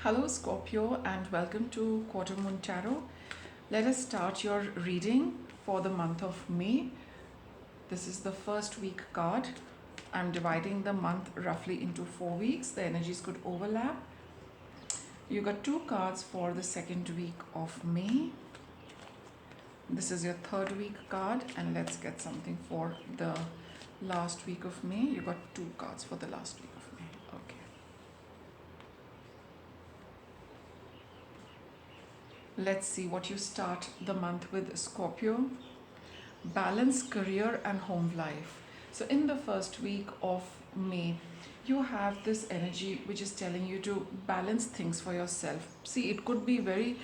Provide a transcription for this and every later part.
Hello, Scorpio, and welcome to Quarter Moon Tarot. Let us start your reading for the month of May. This is the first week card. I'm dividing the month roughly into 4 weeks. The energies could overlap. You got two cards for the second week of May. This is your third week card, and let's get something for the last week of May. You got two cards for the last week of May. Okay. Let's see what you start the month with, Scorpio. Balance career and home life. So, in the first week of May, you have this energy which is telling you to balance things for yourself. See, it could be very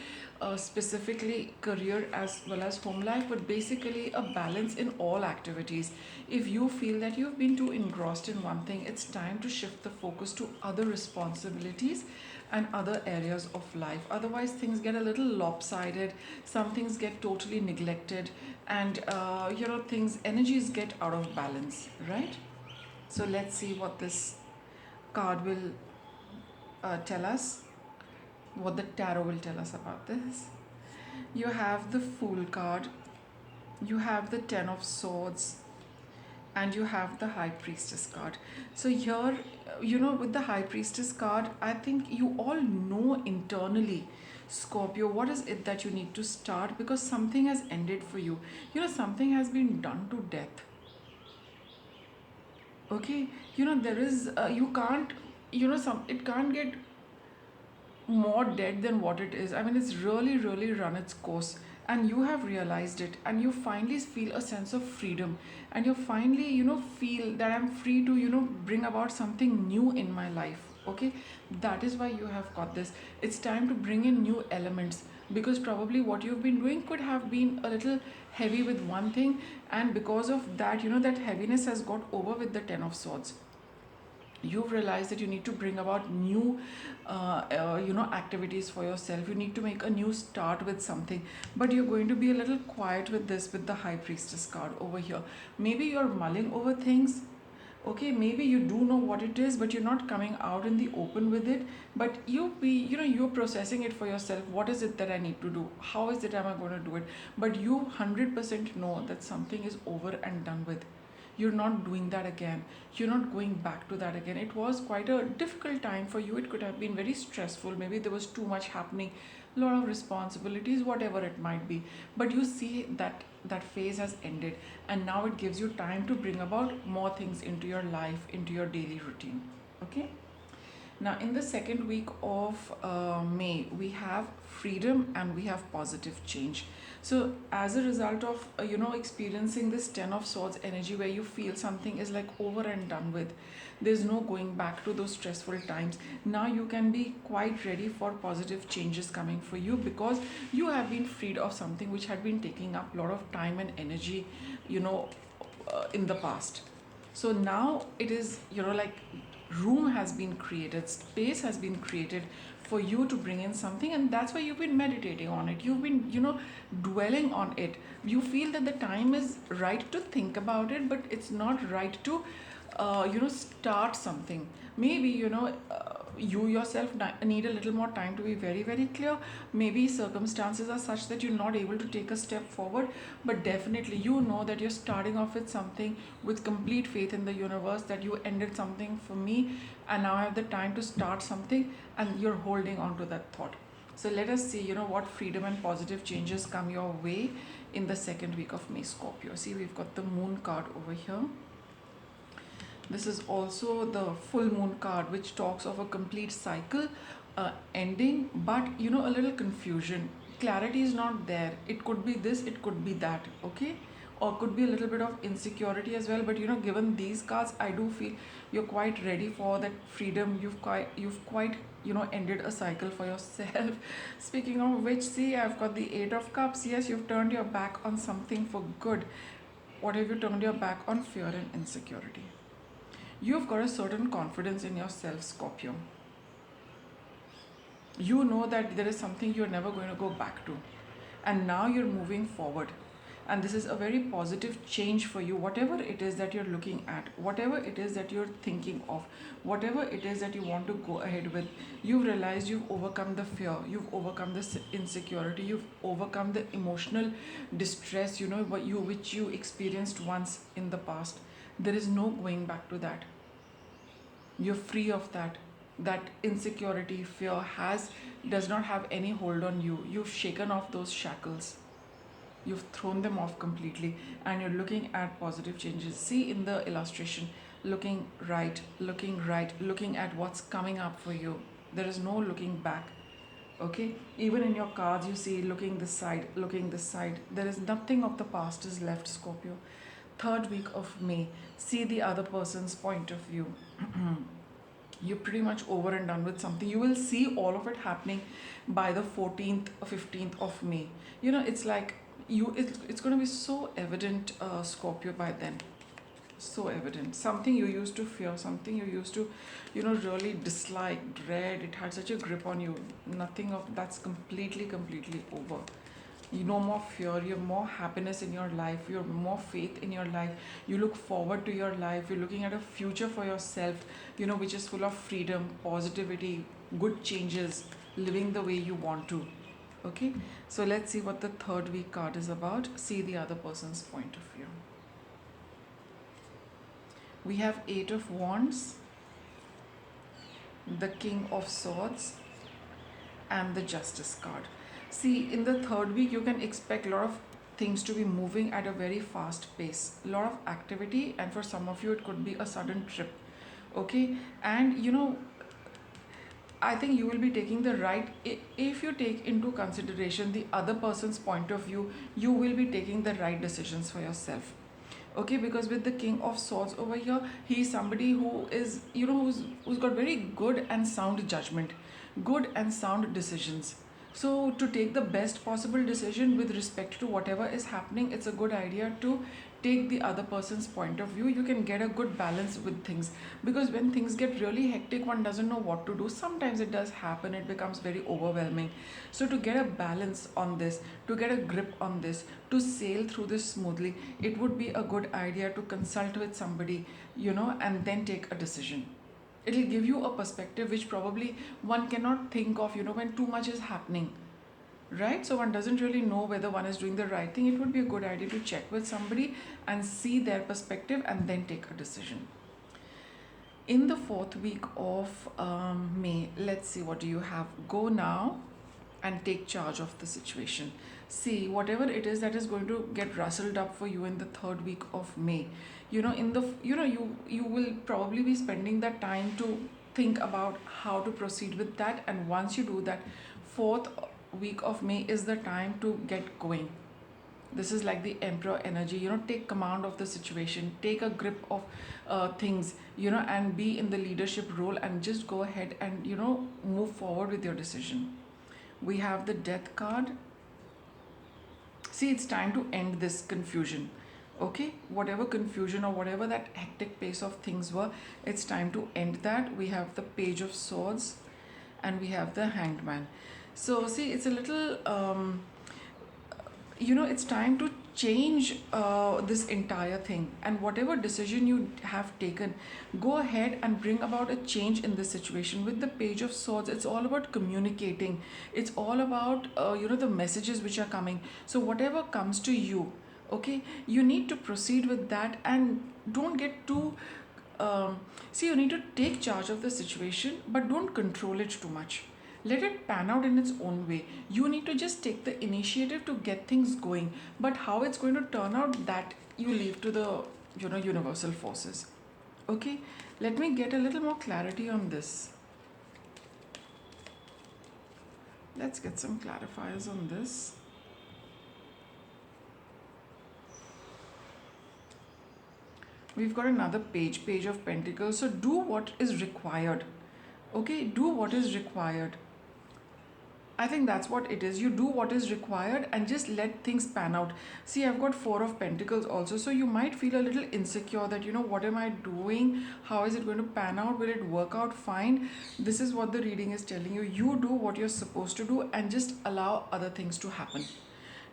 specifically career as well as home life, but basically a balance in all activities. If you feel that you've been too engrossed in one thing, it's time to shift the focus to other responsibilities and other areas of life. Otherwise, things get a little lopsided, some things get totally neglected, and things, energies get out of balance, right? So, let's see what this card will tell us, what the tarot will tell us about this. You have the Fool card, you have the Ten of Swords, and you have the High Priestess card. So here, with the High Priestess card, I think you all know internally, Scorpio, what is it that you need to start, because something has ended for you. Something has been done to death. Okay, there is you can't, some it can't get more dead than what it is. I mean, it's really, really run its course, and you have realized it, and you finally feel a sense of freedom, and you finally, feel that I'm free to, bring about something new in my life. Okay, that is why you have got this. It's time to bring in new elements, because probably what you've been doing could have been a little heavy with one thing, and because of that, that heaviness has got over with the Ten of Swords. You've realized that you need to bring about new activities for yourself. You need to make a new start with something, but you're going to be a little quiet with this, with the High Priestess card over here. Maybe you're mulling over things. Okay, maybe you do know what it is, but you're not coming out in the open with it. But you're processing it for yourself. What is it that I need to do? How is it am I going to do it? But you 100% know that something is over and done with. You're not doing that again. You're not going back to that again. It was quite a difficult time for you. It could have been very stressful. Maybe there was too much happening, a lot of responsibilities, whatever it might be. But you see that that phase has ended, and now it gives you time to bring about more things into your life, into your daily routine. Okay. Now, in the second week of May, we have freedom and we have positive change. So, as a result of experiencing this Ten of Swords energy, where you feel something is like over and done with, there's no going back to those stressful times. Now you can be quite ready for positive changes coming for you, because you have been freed of something which had been taking up a lot of time and energy, in the past. So now it is, like, room has been created, space has been created for you to bring in something, and that's why you've been meditating on it. You've been, dwelling on it. You feel that the time is right to think about it, but it's not right to start something. Maybe you yourself need a little more time to be very, very clear. Maybe circumstances are such that you're not able to take a step forward, but definitely you know that you're starting off with something, with complete faith in the universe, that you ended something for me, and now I have the time to start something, and you're holding on to that thought. So let us see, what freedom and positive changes come your way in the second week of May, Scorpio. See, we've got the Moon card over here. This is also the full moon card, which talks of a complete cycle ending, but a little confusion. Clarity is not there. It could be this, it could be that, okay? Or could be a little bit of insecurity as well. But given these cards, I do feel you're quite ready for that freedom. You've quite ended a cycle for yourself. Speaking of which, see, I've got the Eight of Cups. Yes, you've turned your back on something for good. What have you turned your back on? Fear and insecurity. You've got a certain confidence in yourself, Scorpio. You know that there is something you're never going to go back to, and now you're moving forward. and this is a very positive change for you. Whatever it is that you're looking at, whatever it is that you're thinking of, whatever it is that you want to go ahead with, you've realized you've overcome the fear, you've overcome the insecurity, you've overcome the emotional distress, which you experienced once in the past. There is no going back to that. You're free of that. That insecurity, fear has does not have any hold on you. You've shaken off those shackles, you've thrown them off completely, and you're looking at positive changes. See in the illustration, looking right, looking at what's coming up for you. There is no looking back. Okay, even in your cards you see looking this side, looking this side. There is nothing of the past is left, Scorpio. Third week of May, see the other person's point of view. You're pretty much over and done with something. You will see all of it happening by the 14th or 15th of May. It's like it's going to be so evident, Scorpio, by then. So evident. Something you used to fear, something you used to, really dislike, dread, it had such a grip on you. Nothing of that's completely over. You no more fear, you have more happiness in your life, you have more faith in your life, you look forward to your life, you're looking at a future for yourself, which is full of freedom, positivity, good changes, living the way you want to. Okay, so let's see what the third week card is about. See the other person's point of view. We have Eight of Wands, the King of Swords, and the Justice card. See, in the third week, you can expect a lot of things to be moving at a very fast pace, a lot of activity, and for some of you, it could be a sudden trip. Okay, and I think you will be taking the right, if you take into consideration the other person's point of view, you will be taking the right decisions for yourself. Okay, because with the King of Swords over here, he is somebody who is, who's got very good and sound judgment, good and sound decisions. So to take the best possible decision with respect to whatever is happening, it's a good idea to take the other person's point of view. You can get a good balance with things, because when things get really hectic, one doesn't know what to do. Sometimes it does happen, it becomes very overwhelming. So to get a balance on this, to get a grip on this, to sail through this smoothly, it would be a good idea to consult with somebody, and then take a decision. It'll give you a perspective which probably one cannot think of, when too much is happening, right? So one doesn't really know whether one is doing the right thing. It would be a good idea to check with somebody and see their perspective and then take a decision. In the fourth week of May, let's see, what do you have? Go now and take charge of the situation. See, whatever it is that is going to get rustled up for you in the third week of May, you will probably be spending that time to think about how to proceed with that. And once you do that, fourth week of May is the time to get going. This is like the Emperor energy. Take command of the situation, take a grip of things, and be in the leadership role, and just go ahead and move forward with your decision. We have the Death card. See, it's time to end this confusion. Okay, whatever confusion or whatever that hectic pace of things were, it's time to end that. We have the Page of Swords and we have the Hanged Man. So see, it's a little it's time to change this entire thing, and whatever decision you have taken, go ahead and bring about a change in this situation. With the Page of Swords, it's all about communicating, it's all about the messages which are coming. So whatever comes to you, okay, you need to proceed with that, and don't get too see, you need to take charge of the situation, but don't control it too much. Let it pan out in its own way. You need to just take the initiative to get things going, but how it's going to turn out, that you leave to the universal forces. Okay, let me get a little more clarity on this. Let's get some clarifiers on this. We've got another Page of Pentacles. So do what is required. Okay, do what is required. I think that's what it is. You do what is required and just let things pan out. See, I've got Four of Pentacles also. So you might feel a little insecure that, what am I doing? How is it going to pan out? Will it work out fine? This is what the reading is telling you. You do what you're supposed to do and just allow other things to happen.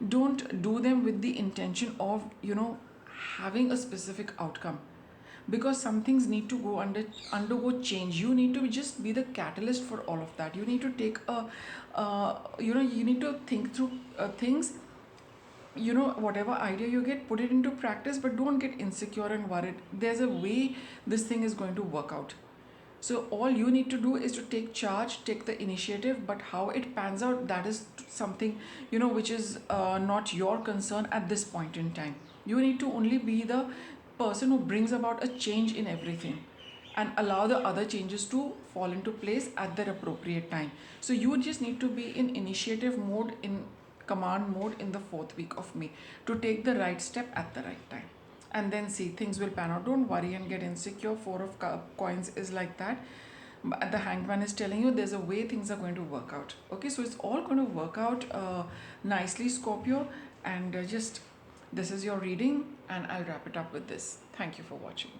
Don't do them with the intention of, having a specific outcome, because some things need to undergo change. You need to just be the catalyst for all of that. You need to take a you need to think through things. Whatever idea you get, put it into practice, but don't get insecure and worried. There's a way this thing is going to work out. So all you need to do is to take charge, take the initiative, but how it pans out, that is something, which is not your concern at this point in time. You need to only be the person who brings about a change in everything, and allow the other changes to fall into place at their appropriate time. So you just need to be in initiative mode, in command mode in the fourth week of May, to take the right step at the right time. And then see, things will pan out. Don't worry and get insecure. Four of coins is like that. But the hanged man is telling you there's a way things are going to work out. Okay, so it's all going to work out nicely, Scorpio. And just this is your reading, and I'll wrap it up with this. Thank you for watching.